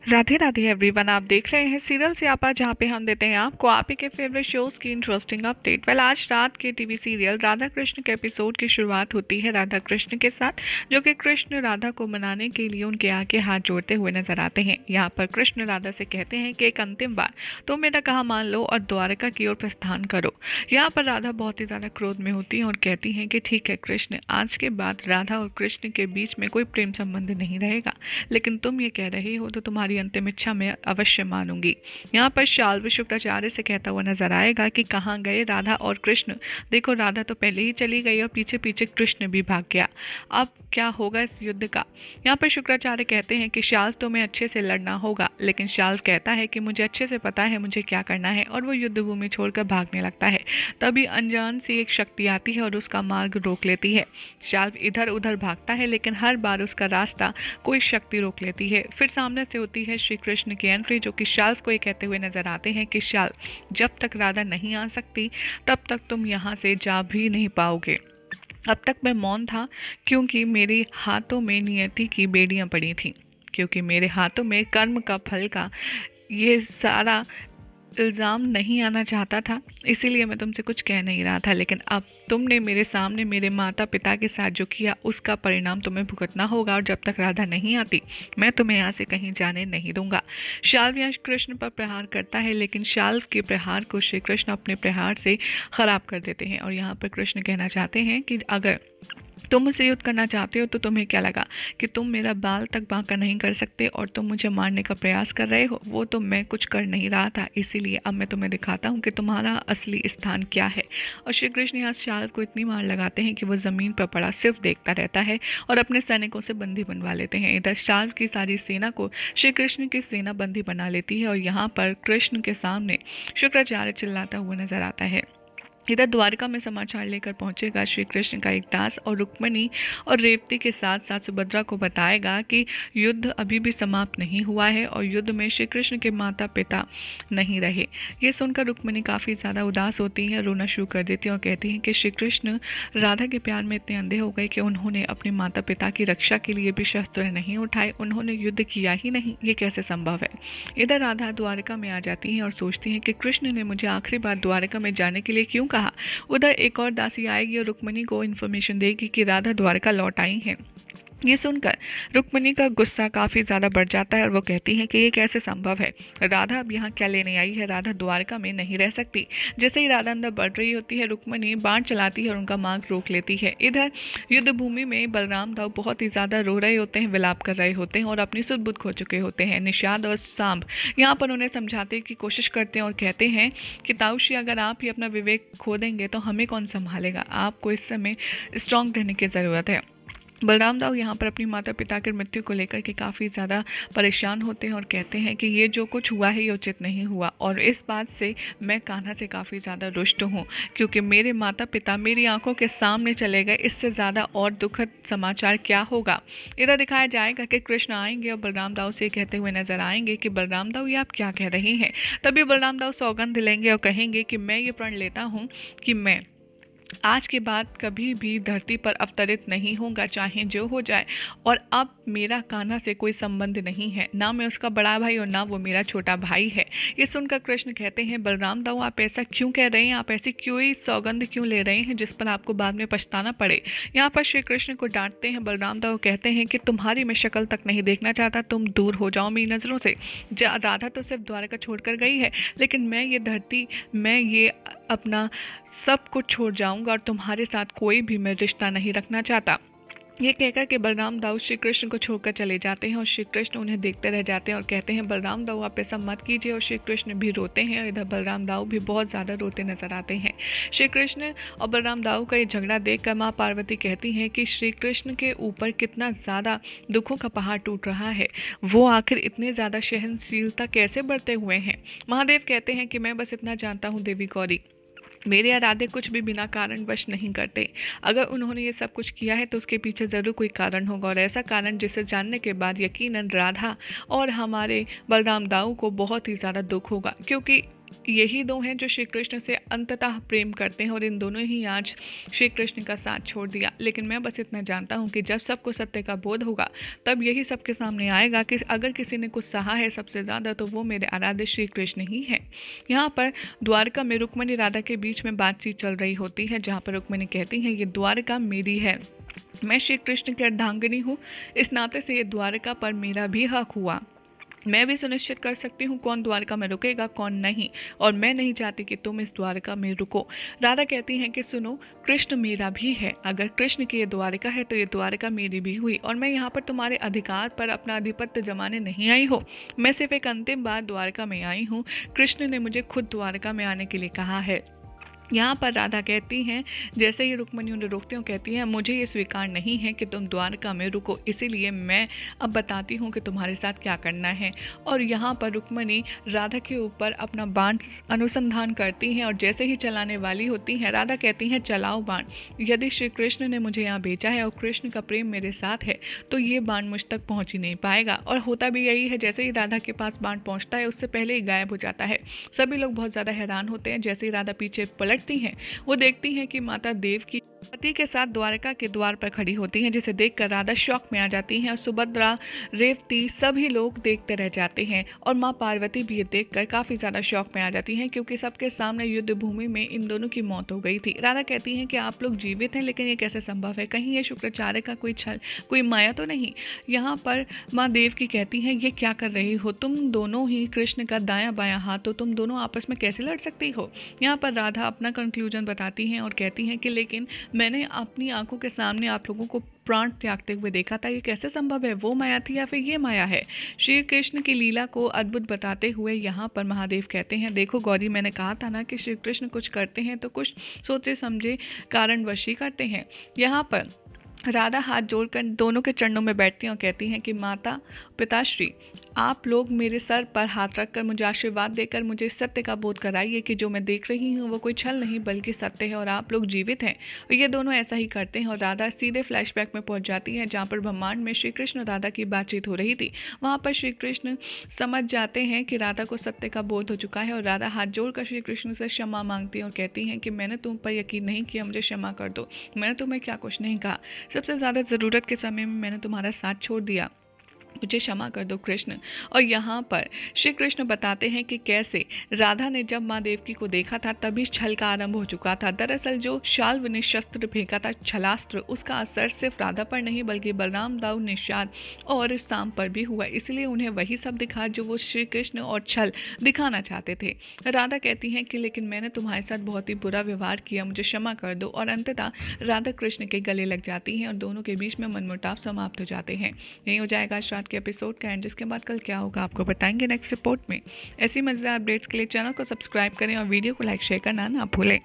Radhe Radhe everyone, आप देख रहे हैं सीरियल स्यापा, जहां पे हम देते हैं आपको आप ही के फेवरेट शोज की इंटरेस्टिंग अपडेट। वेल, आज रात के टीवी सीरियल राधा कृष्ण के एपिसोड की शुरुआत होती है राधा कृष्ण के साथ, जो कि कृष्ण राधा को मनाने के लिए उनके आगे हाथ जोड़ते हुए नजर आते हैं। यहाँ पर कृष्ण राधा से कहते हैं कि एक अंतिम बार तुम मेरा कहा मान लो और द्वारका की ओर प्रस्थान करो। यहाँ पर राधा बहुत ही ज्यादा क्रोध में होती है और कहती हैं कि ठीक है कृष्ण, आज के बाद राधा और कृष्ण के बीच में कोई प्रेम संबंध नहीं रहेगा, लेकिन तुम ये कह रही हो तो तुम्हारी अंतिम इच्छा मैं अवश्य मानूंगी। यहाँ पर शाल्व शुक्राचार्य से कहता हुआ नजर आएगा कि कहाँ गए राधा और कृष्ण। देखो, राधा तो पहले ही चली गई और पीछे पीछे कृष्ण भी भाग गया। अब क्या होगा इस युद्ध का। यहाँ पर शुक्राचार्य कहते हैं कि शाल्व तुम्हें अच्छे से लड़ना होगा, लेकिन शाल्व कहता है कि मुझे अच्छे से पता है मुझे क्या करना है, और वो युद्ध भूमि छोड़कर भागने लगता है। तभी अनजान सी एक शक्ति आती है और उसका मार्ग रोक लेती है। शाल्व इधर उधर भागता है, लेकिन हर बार उसका रास्ता कोई शक्ति रोक लेती है। फिर सामने से होती है श्री कृष्ण की एंट्री, जो कि शाल्व को ये कहते हुए नजर आते हैं कि शाल्व, जब तक राधा नहीं आ सकती तब तक तुम यहाँ से जा भी नहीं पाओगे। अब तक मैं मौन था क्योंकि मेरे हाथों में नियति की बेड़ियां पड़ी थीं, क्योंकि मेरे हाथों में कर्म का फल का ये सारा इल्ज़ाम नहीं आना चाहता था, इसीलिए मैं तुमसे कुछ कह नहीं रहा था। लेकिन अब तुमने मेरे सामने मेरे माता पिता के साथ जो किया, उसका परिणाम तुम्हें भुगतना होगा, और जब तक राधा नहीं आती मैं तुम्हें यहाँ से कहीं जाने नहीं दूंगा। शाल्व यहाँ कृष्ण पर प्रहार करता है, लेकिन शाल्व के प्रहार को श्री कृष्ण अपने प्रहार से खराब कर देते हैं। और यहाँ पर कृष्ण कहना चाहते हैं कि अगर तुम मुझसे युद्ध करना चाहते हो तो तुम्हें क्या लगा कि तुम मेरा बाल तक बांका नहीं कर सकते, और तुम मुझे मारने का प्रयास कर रहे हो। वो तो मैं कुछ कर नहीं रहा था, इसीलिए अब मैं तुम्हें दिखाता हूँ कि तुम्हारा असली स्थान क्या है। और श्री कृष्ण यहाँ शाल्व को इतनी मार लगाते हैं कि वो ज़मीन पर पड़ा सिर्फ देखता रहता है और अपने सैनिकों से बंदी बनवा लेते हैं। इधर शाल्व की सारी सेना को श्री कृष्ण की सेना बंदी बना लेती है, और यहाँ पर कृष्ण के सामने शुक्राचार्य चिल्लाता हुआ नजर आता है। इधर द्वारका में समाचार लेकर पहुंचेगा श्री कृष्ण का एक दास, और रुक्मिणी और रेवती के साथ साथ सुभद्रा को बताएगा कि युद्ध अभी भी समाप्त नहीं हुआ है और युद्ध में श्री कृष्ण के माता पिता नहीं रहे। ये सुनकर रुक्मिणी काफ़ी ज़्यादा उदास होती हैं, रोना शुरू कर देती हैं और कहती हैं कि श्री कृष्ण राधा के प्यार में इतने अंधे हो गए कि उन्होंने अपने माता पिता की रक्षा के लिए भी शस्त्र नहीं उठाए, उन्होंने युद्ध किया ही नहीं। ये कैसे संभव है। इधर राधा द्वारका में आ जाती हैं और सोचती हैं कि कृष्ण ने मुझे आखिरी बार द्वारका में जाने के लिए क्यों कहा। उधर एक और दासी आएगी और रुक्मिणी को इन्फॉर्मेशन देगी कि राधा द्वारका लौट आई हैं। ये सुनकर रुक्मिणी का गुस्सा काफ़ी ज़्यादा बढ़ जाता है और वो कहती है कि ये कैसे संभव है, राधा अब यहाँ क्या लेने आई है, राधा द्वारका में नहीं रह सकती। जैसे ही राधा अंदर बढ़ रही होती है, रुक्मिणी बाण चलाती है और उनका मार्ग रोक लेती है। इधर युद्ध भूमि में बलराम दाऊ बहुत ही ज़्यादा रो रहे होते हैं, विलाप कर रहे होते हैं और अपनी सुध बुध खो चुके होते हैं। निषाद और सांब यहाँ पर उन्हें समझाने की कोशिश करते हैं और कहते हैं कि ताऊशी, अगर आप ही अपना विवेक खो देंगे तो हमें कौन संभालेगा, आपको इस समय स्ट्रांग रहने की ज़रूरत है। बलराम दाऊ यहाँ पर अपनी माता पिता की मृत्यु को लेकर के काफ़ी ज़्यादा परेशान होते हैं और कहते हैं कि ये जो कुछ हुआ है ये उचित नहीं हुआ, और इस बात से मैं कान्हा से काफ़ी ज़्यादा रुष्ट हूँ, क्योंकि मेरे माता पिता मेरी आंखों के सामने चले गए। इससे ज़्यादा और दुखद समाचार क्या होगा। इधर दिखाया जाएगा कि कृष्ण आएंगे और बलराम दाऊ से कहते हुए नजर आएंगे कि बलराम दाऊ, ये आप क्या कह रही हैं। तभी बलराम दाऊ सौगंध लेंगे और कहेंगे कि मैं ये प्रण लेता हूँ कि मैं आज के बाद कभी भी धरती पर अवतरित नहीं होगा, चाहे जो हो जाए, और अब मेरा कान्हा से कोई संबंध नहीं है, ना मैं उसका बड़ा भाई और ना वो मेरा छोटा भाई है। ये सुनकर कृष्ण कहते हैं, बलराम दाऊ आप ऐसा क्यों कह रहे हैं, आप ऐसी क्यों ही सौगंध क्यों ले रहे हैं जिस पर आपको बाद में पछताना पड़े। यहाँ पर श्री कृष्ण को डांटते हैं। बलराम दाऊ कहते हैं कि तुम्हारी मैं शक्ल तक नहीं देखना चाहता, तुम दूर हो जाओ मेरी नज़रों से। राधा तो सिर्फ द्वारका छोड़कर गई है, लेकिन मैं ये धरती, मैं ये अपना सब कुछ छोड़ जाऊंगा और तुम्हारे साथ कोई भी मैं रिश्ता नहीं रखना चाहता। ये कहकर के बलराम दाऊ श्री कृष्ण को छोड़कर चले जाते हैं और श्री कृष्ण उन्हें देखते रह जाते हैं और कहते हैं, बलराम दाऊ आप ऐसा मत कीजिए। और श्री कृष्ण भी रोते हैं और इधर बलराम दाऊ भी बहुत ज़्यादा रोते नजर आते हैं। श्री कृष्ण और बलराम दाऊ का ये झगड़ा देखकर माँ पार्वती कहती हैं कि श्री कृष्ण के ऊपर कितना ज़्यादा दुखों का पहाड़ टूट रहा है, वो आखिर इतने ज़्यादा सहनशीलता कैसे बढ़ते हुए हैं। महादेव कहते हैं कि मैं बस इतना जानता हूँ देवी गौरी, मेरे आराध्य कुछ भी बिना कारण वश नहीं करते। अगर उन्होंने ये सब कुछ किया है तो उसके पीछे ज़रूर कोई कारण होगा, और ऐसा कारण जिसे जानने के बाद यकीनन राधा और हमारे बलराम दाऊ को बहुत ही ज़्यादा दुख होगा, क्योंकि यही दो हैं जो श्री कृष्ण से अंततः प्रेम करते हैं और इन दोनों ही आज श्री कृष्ण का साथ छोड़ दिया। लेकिन मैं बस इतना जानता हूँ कि जब सबको सत्य का बोध होगा तब यही सबके सामने आएगा कि अगर किसी ने कुछ सहा है सबसे ज़्यादा तो वो मेरे आराध्य श्री कृष्ण ही है। यहाँ पर द्वारका में रुक्मिणी राधा के बीच में बातचीत चल रही होती है, जहाँ पर रुक्मिणी कहती है ये द्वारका मेरी है, मैं श्री कृष्ण की अर्धांगिनी हूँ, इस नाते से ये द्वारका पर मेरा भी हक हुआ। मैं भी सुनिश्चित कर सकती हूँ कौन द्वारका में रुकेगा कौन नहीं, और मैं नहीं चाहती कि तुम इस द्वारका में रुको। राधा कहती हैं कि सुनो, कृष्ण मेरा भी है, अगर कृष्ण की ये द्वारका है तो ये द्वारका मेरी भी हुई, और मैं यहाँ पर तुम्हारे अधिकार पर अपना आधिपत्य जमाने नहीं आई हो, मैं सिर्फ एक अंतिम बार द्वारका में आई हूँ। कृष्ण ने मुझे खुद द्वारका में आने के लिए कहा है। यहाँ पर राधा कहती हैं, जैसे ही रुक्मिणी उन्हें रोकती हूँ, कहती हैं मुझे ये स्वीकार नहीं है कि तुम द्वारका में रुको, इसीलिए मैं अब बताती हूँ कि तुम्हारे साथ क्या करना है। और यहाँ पर रुक्मिणी राधा के ऊपर अपना बाण अनुसंधान करती हैं और जैसे ही चलाने वाली होती हैं, राधा कहती हैं चलाओ बाण, यदि श्री कृष्ण ने मुझे यहाँ भेजा है और कृष्ण का प्रेम मेरे साथ है तो ये बाण मुझ तक पहुँच ही नहीं पाएगा। और होता भी यही है, जैसे ही राधा के पास बाण पहुँचता है उससे पहले ही गायब हो जाता है। सभी लोग बहुत ज़्यादा हैरान होते हैं। जैसे ही राधा पीछे पलटती हैं वो देखती हैं कि माता देव की पति के साथ द्वारका के द्वार पर खड़ी होती हैं, जिसे देखकर राधा शौक में आ जाती हैं और सुभद्रा, रेवती सभी लोग देखते रह जाते हैं। और माँ पार्वती भी ये देखकर काफ़ी ज़्यादा शौक में आ जाती हैं, क्योंकि सबके सामने युद्ध भूमि में इन दोनों की मौत हो गई थी। राधा कहती हैं कि आप लोग जीवित हैं, लेकिन ये कैसे संभव है, कहीं ये शुक्राचार्य का कोई छल, कोई माया तो नहीं। यहाँ पर माँ देव की कहती हैं ये क्या कर रही हो, तुम दोनों ही कृष्ण का दायां बायां हाथ हो, तुम दोनों आपस में कैसे लड़ सकती हो। यहाँ पर राधा अपना कंक्लूजन बताती हैं और कहती हैं कि लेकिन मैंने अपनी आंखों के सामने आप लोगों को प्राण त्यागते हुए देखा था, ये कैसे संभव है, वो माया थी या फिर ये माया है। श्री कृष्ण की लीला को अद्भुत बताते हुए यहाँ पर महादेव कहते हैं, देखो गौरी, मैंने कहा था ना कि श्री कृष्ण कुछ करते हैं तो कुछ सोचे समझे कारणवश ही करते हैं। यहाँ पर राधा हाथ जोड़कर दोनों के चरणों में बैठती हैं और कहती हैं कि माता पिताश्री, आप लोग मेरे सर पर हाथ रखकर मुझे आशीर्वाद देकर मुझे सत्य का बोध कराइए कि जो मैं देख रही हूँ वो कोई छल नहीं बल्कि सत्य है और आप लोग जीवित हैं। और ये दोनों ऐसा ही करते हैं और राधा सीधे फ्लैशबैक में पहुंच जाती है, जहाँ पर ब्रह्मांड में श्री कृष्ण और राधा की बातचीत हो रही थी। वहाँ पर श्री कृष्ण समझ जाते हैं कि राधा को सत्य का बोध हो चुका है और राधा हाथ जोड़कर श्री कृष्ण से क्षमा मांगती है और कहती हैं कि मैंने तुम पर यकीन नहीं किया, मुझे क्षमा कर दो, मैंने तुम्हें क्या कुछ नहीं कहा, सबसे ज़्यादा ज़रूरत के समय में मैंने तुम्हारा साथ छोड़ दिया, मुझे क्षमा कर दो कृष्ण। और यहाँ पर श्री कृष्ण बताते हैं कि कैसे राधा ने जब माँ देवकी को देखा था तभी छल का आरंभ हो चुका था। दरअसल जो शाल्व ने शस्त्र फेंका था, छलास्त्र, उसका असर सिर्फ राधा पर नहीं बल्कि बलराम, दाऊ, निषाद और साम पर भी हुआ, इसलिए उन्हें वही सब दिखा जो वो श्री कृष्ण और छल दिखाना चाहते थे। राधा कहती हैं कि लेकिन मैंने तुम्हारे साथ बहुत ही बुरा व्यवहार किया, मुझे क्षमा कर दो। और अंततः राधा कृष्ण के गले लग जाती हैं और दोनों के बीच में मनमुटाव समाप्त हो जाते हैं। यही हो जाएगा रात के एपिसोड का एंड, जिसके बाद कल क्या होगा आपको बताएंगे नेक्स्ट रिपोर्ट में। ऐसी मजेदार अपडेट्स के लिए चैनल को सब्सक्राइब करें और वीडियो को लाइक शेयर करना ना भूलें।